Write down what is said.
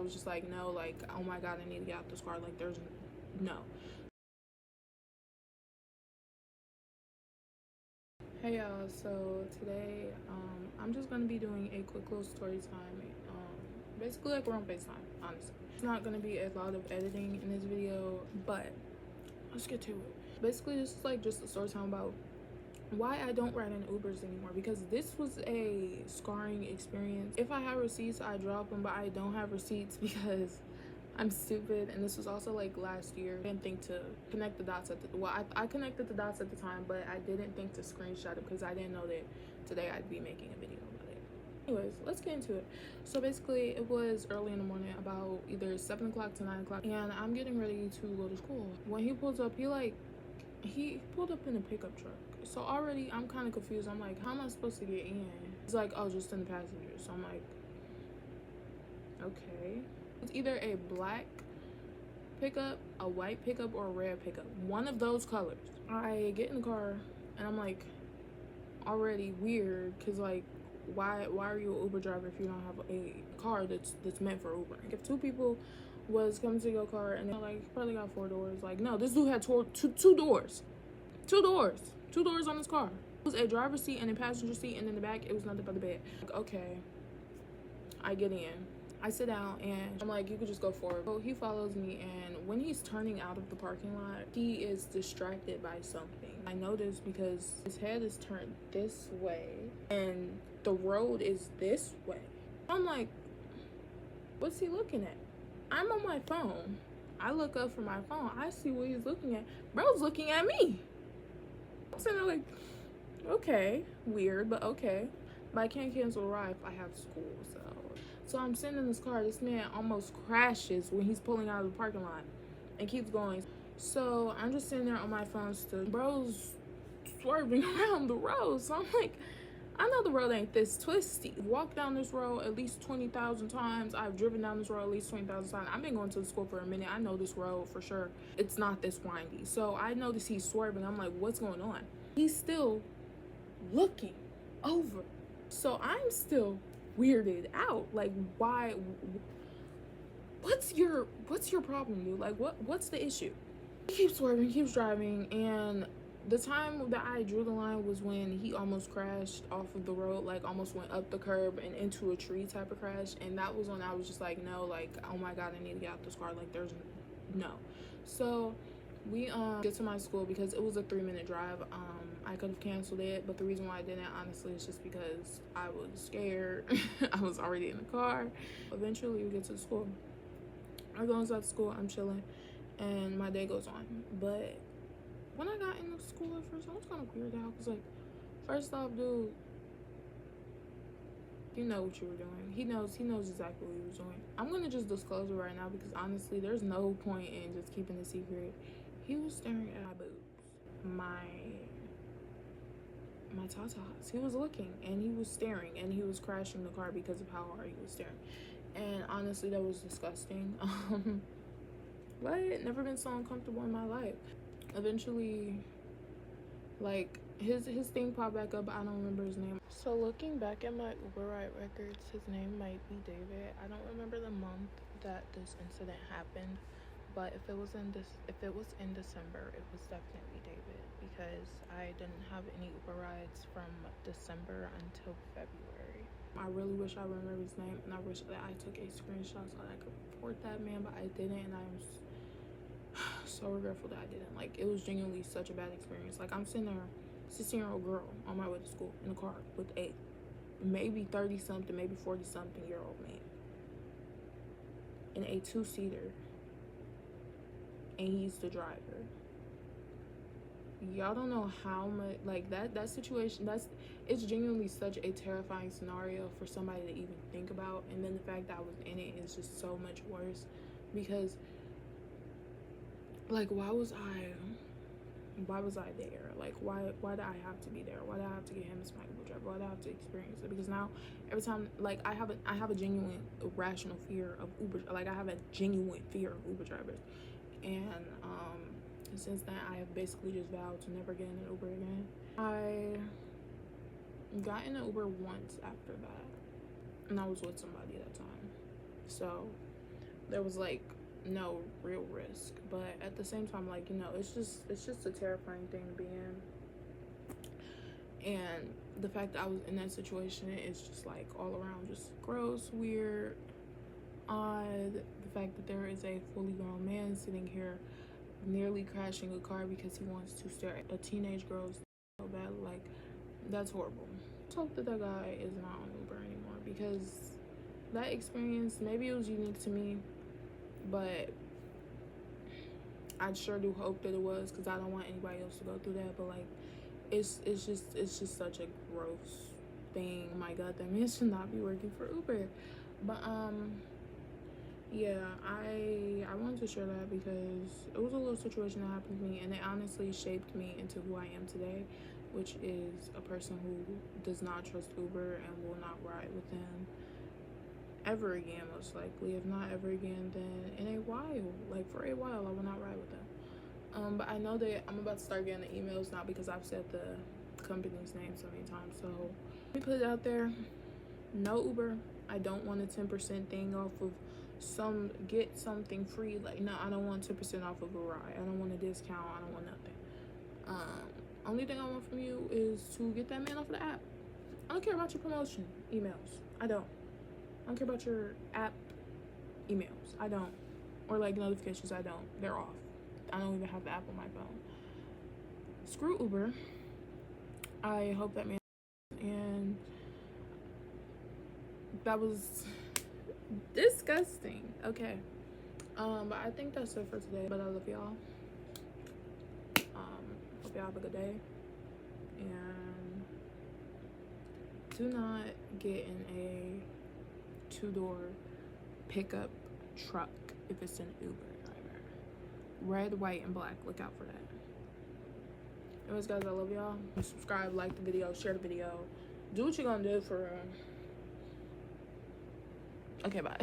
was just like, no, like, oh my god, I need to get out this car. Like, there's no. Hey y'all, so today I'm just gonna be doing a quick little story time, basically like we're on FaceTime, honestly. It's not gonna be a lot of editing in this video, but let's get to it. Basically, this is like just a story time about why I don't ride in Ubers anymore, because this was a scarring experience. If I have receipts, I drop them, but I don't have receipts because I'm stupid. And this was also like last year. I didn't think to connect the dots at the, well, I connected the dots at the time, but I didn't think to screenshot it because I didn't know that today I'd be making a video about it. Anyways, let's get into it. So basically, it was early in the morning, about either 7 o'clock to 9 o'clock, and I'm getting ready to go to school. When he pulls up, he pulled up in a pickup truck. So already I'm kind of confused. I'm like, how am I supposed to get in? He's like, oh, just in the passenger. So I'm like, okay. It's either a black pickup, a white pickup, or a red pickup. One of those colors. I get in the car and I'm like, already weird, because like, why are you an Uber driver if you don't have a car that's meant for Uber? If two people was coming to your car and they're like, probably got 4 doors. Like, no, this dude had two doors. Two doors on his car. It was a driver's seat and a passenger seat, and in the back it was nothing but the bed. Like, okay, I get in, I sit down, and I'm like, you could just go forward. So he follows me, and when he's turning out of the parking lot, he is distracted by something. I noticed because his head is turned this way and the road is this way. I'm like, what's he looking at? I'm on my phone. I look up from my phone. I see what he's looking at. Bro's looking at me. So I'm like, okay, weird, but okay. But I can't cancel a ride if I have school, so I'm sitting in this car. This man almost crashes when he's pulling out of the parking lot and keeps going. So I'm just sitting there on my phone still. Bro's swerving around the road. So I'm like, I know the road ain't this twisty. I've walked down this road at least 20,000 times. I've driven down this road at least 20,000 times. I've been going to the school for a minute. I know this road for sure. It's not this windy. So I notice he's swerving. I'm like, what's going on? He's still looking over. So I'm still weirded out. Like, why? What's your problem, dude? Like, what's the issue? He keeps swerving, keeps driving, and the time that I drew the line was when he almost crashed off of the road, like almost went up the curb and into a tree type of crash. And that was when I was just like, no, like, oh my god, I need to get out this car. Like, there's no. So we get to my school because it was a 3-minute drive. I could have canceled it, but the reason why I didn't, honestly, is just because I was scared. I was already in the car. Eventually we get to the school. I go inside the school, I'm chilling, and my day goes on. But when I got into school at first, I was kind of weirded out, because, like, first off, dude, you know what you were doing. He knows exactly what he was doing. I'm gonna just disclose it right now, because honestly, there's no point in just keeping a secret. He was staring at my boobs, my tatas. He was looking, and he was staring, and he was crashing the car because of how hard he was staring. And honestly, that was disgusting. But never been so uncomfortable in my life. Eventually, like, his thing popped back up, but I don't remember his name. So looking back at my Uber ride records, his name might be David. I don't remember the month that this incident happened, but if it was in December, it was definitely David, because I didn't have any Uber rides from December until February. I really wish I remember his name, and I wish that I took a screenshot so that I could report that man, but I didn't, and I'm so regretful that I didn't. Like, it was genuinely such a bad experience. Like, I'm sitting there, 16-year-old girl on my way to school in a car with a maybe 30-something, maybe 40-something-year-old man in a 2-seater, and he's the driver. Y'all don't know how much, like, that situation, it's genuinely such a terrifying scenario for somebody to even think about. And then the fact that I was in it is just so much worse, because, like, why was I there? Like, why did I have to be there? Why did I have to get him as my Uber driver? Why did I have to experience it? Because now every time, like, I have a genuine irrational fear of Uber. Like, I have a genuine fear of Uber drivers. And since then, I have basically just vowed to never get in an Uber again. I got in an Uber once after that, and I was with somebody at that time. So there was like no real risk. But at the same time, like, you know, it's just a terrifying thing to be in. And the fact that I was in that situation is just like all around just gross, weird, odd. The fact that there is a fully grown man sitting here nearly crashing a car because he wants to stare at a teenage girl so bad, like, that's horrible. Let's hope that that guy is not on Uber anymore, because that experience, maybe it was unique to me, but I sure do hope that it was, because I don't want anybody else to go through that. But like, it's just such a gross thing. My God, that man should not be working for Uber. But yeah, I wanted to share that because it was a little situation that happened to me, and it honestly shaped me into who I am today, which is a person who does not trust Uber and will not ride with them ever again, most likely. If not ever again, then in a while, like for a while, I will not ride with them. But I know that I'm about to start getting the emails now because I've said the company's name so many times. So let me put it out there: no Uber. I don't want a 10% thing off of get something free. Like, no, I don't want 10% off of a ride. I don't want a discount. I don't want nothing. Only thing I want from you is to get that man off the app. I don't care about your promotion emails. I don't care about your app emails. I don't. Or like notifications. I don't. They're off. I don't even have the app on my phone. Screw Uber. I hope that man. And that was disgusting. Okay. But I think that's it for today. But I love y'all. Hope y'all have a good day. And do not get in a 2-door pickup truck if it's an Uber driver. Red, white, and black. Look out for that. Anyways, guys, I love y'all. Subscribe, like the video, share the video. Do what you're gonna do for real. Okay, bye.